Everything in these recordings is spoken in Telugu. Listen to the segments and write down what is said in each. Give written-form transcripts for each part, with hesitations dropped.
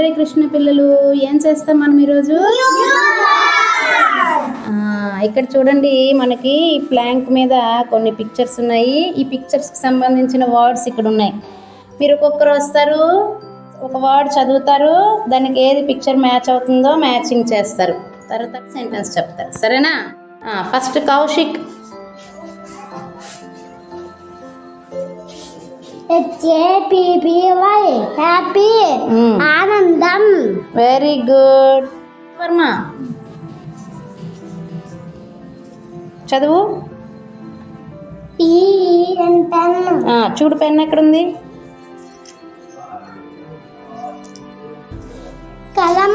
రండి కృష్ణ పిల్లలు, ఏం చేస్తాం మనం ఈరోజు? ఇక్కడ చూడండి, మనకి ప్లాంక్ మీద కొన్ని పిక్చర్స్ ఉన్నాయి. ఈ పిక్చర్స్కి సంబంధించిన వర్డ్స్ ఇక్కడ ఉన్నాయి. మీరు ఒక్కొక్కరు వస్తారు, ఒక వర్డ్ చదువుతారు, దానికి ఏది పిక్చర్ మ్యాచ్ అవుతుందో మ్యాచింగ్ చేస్తారు, తర్వాత సెంటెన్స్ చెప్తారు. సరేనా? ఫస్ట్ కౌశిక్. హ్యాపీ, ఆనందం. Very good. వర్మ చదువు. చూడు, పెన్ ఎక్కడుంది? కలం.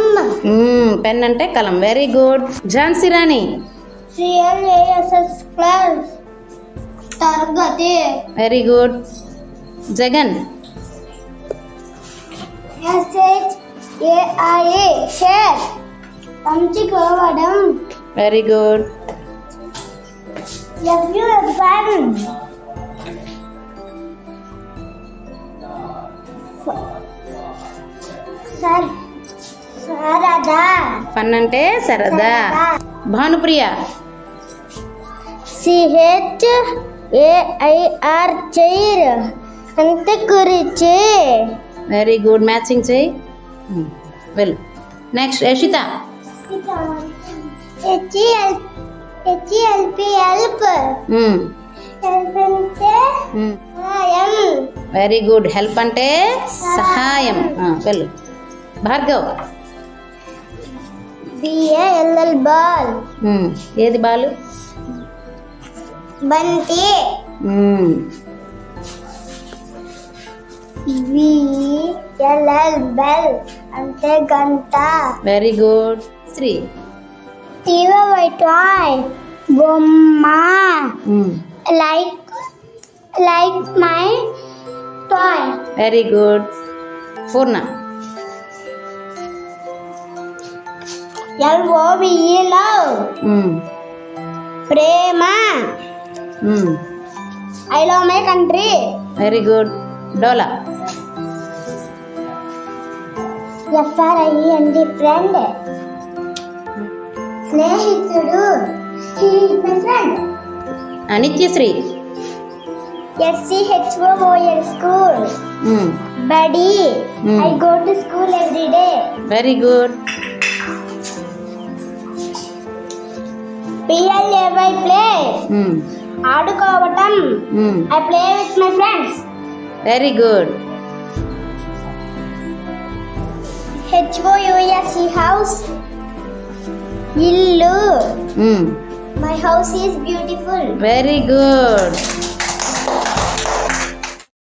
పెన్ అంటే కలం. Very good. ఝాన్సీ రాణి. తరగతి. Very good. జగన్. షేర్, పంచుకోవడం. Very good. సరదా. ఫన్ అంటే సరదా. భానుప్రియ. CHAIR, చైర్, అంతే గురించి. Very good. మ్యాచింగ్ చేయి. Well. Next Yashitha. Help. Very good. Help అంటే సహాయం. వెళ్ళు. భార్గవ్. BALL, ball. ఏది బాలు? బంతి. BLL, బెల్, అంటే గంట. Very good. శ్రీ. టాయ్, బొమ్మ. Like my toy. Very good. Purna. LOVE, love, Prema. I love my country. Very good. Dola. FRIEND, friend, స్నేహితుడు. He is my friend. Nithyasree. SCHOOL, school. Buddy, I go to school every day. Very good. PLAY, play, ఆడుకోవటం. I play with my friends. Very good. HOUSE, house, ఇల్లు. My house is beautiful. Very good.